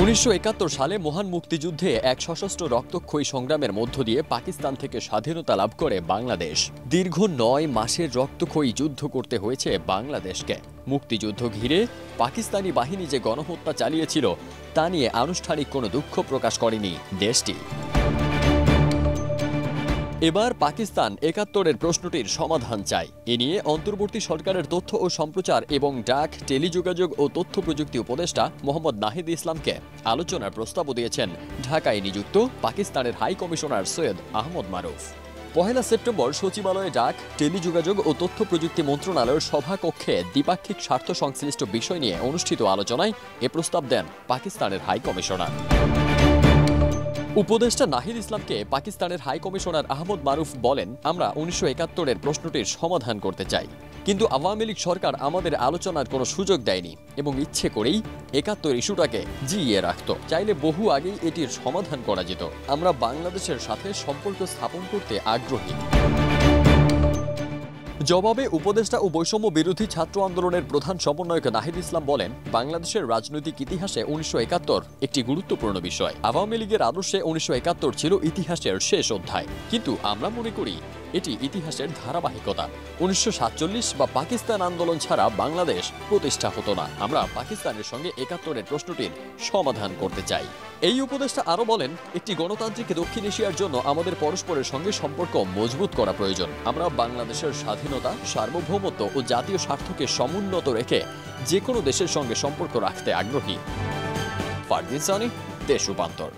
1971 সালে মহান মুক্তিযুদ্ধে এক সশস্ত্র রক্তক্ষয়ী সংগ্রামের মধ্য দিয়ে পাকিস্তান থেকে স্বাধীনতা লাভ করে বাংলাদেশ। দীর্ঘ 9 মাসের রক্তক্ষয়ী যুদ্ধ করতে হয়েছে বাংলাদেশকে। মুক্তিযুদ্ধ ঘিরে পাকিস্তানি বাহিনী যে গণহত্যা চালিয়েছিল তা নিয়ে আনুষ্ঠানিক কোনো দুঃখ প্রকাশ করেনি দেশটি। এবার পাকিস্তান 71-এর প্রশ্নটির সমাধান চায়। এ নিয়ে অন্তর্বর্তী সরকারের তথ্য ও সম্প্রচার এবং ডাক, টেলিযোগাযোগ ও তথ্য প্রযুক্তি উপদেষ্টা মোহাম্মদ নাহিদ ইসলামকে আলোচনার প্রস্তাবও দিয়েছেন ঢাকায় নিযুক্ত পাকিস্তানের হাই কমিশনার সৈয়দ আহমদ মারুফ। 1 সেপ্টেম্বর সচিবালয়ে ডাক, টেলিযোগাযোগ ও তথ্য প্রযুক্তি মন্ত্রণালয়ের সভাকক্ষে দ্বিপাক্ষিক স্বার্থ সংশ্লিষ্ট বিষয় নিয়ে অনুষ্ঠিত আলোচনায় এ প্রস্তাব দেন পাকিস্তানের হাই কমিশনার। উপদেষ্টা নাহিদ ইসলামকে পাকিস্তানের হাই কমিশনার আহমদ মারুফ বলেন, আমরা 1971-এর প্রশ্নটির সমাধান করতে চাই, কিন্তু আওয়ামী লীগ সরকার আমাদের আলোচনার কোনো সুযোগ দেয়নি এবং ইচ্ছে করেই 71 ইস্যুটাকে জিইয়ে রাখত। চাইলে বহু আগেই এটির সমাধান করা যেত। আমরা বাংলাদেশের সাথে সম্পর্ক স্থাপন করতে আগ্রহী। জবাবে উপদেষ্টা ও বৈষম্য বিরোধী ছাত্র আন্দোলনের প্রধান সমন্বয়ক নাহিদ ইসলাম বলেন, বাংলাদেশের রাজনৈতিক ইতিহাসে 1971 একটি গুরুত্বপূর্ণ বিষয়। আওয়ামী লীগের আদর্শে 1971 ছিল ইতিহাসের শেষ অধ্যায়, কিন্তু আমরা মনে করি এটি ইতিহাসের ধারাবাহিকতা। 1947 বা পাকিস্তান আন্দোলন ছাড়া বাংলাদেশ প্রতিষ্ঠা হতো না। আমরা পাকিস্তানের সঙ্গে 71-এর প্রশ্নটির সমাধান করতে চাই। এই উপদেষ্টা আরও বলেন, একটি গণতান্ত্রিক দক্ষিণ এশিয়ার জন্য আমাদের পরস্পরের সঙ্গে সম্পর্ক মজবুত করা প্রয়োজন। আমরা বাংলাদেশের স্বাধীনতা, সার্বভৌমত্ব ও জাতীয় স্বার্থকে সমুন্নত রেখে যে কোনো দেশের সঙ্গে সম্পর্ক রাখতে আগ্রহী। ফারদিন সানি, দেশ রূপান্তর।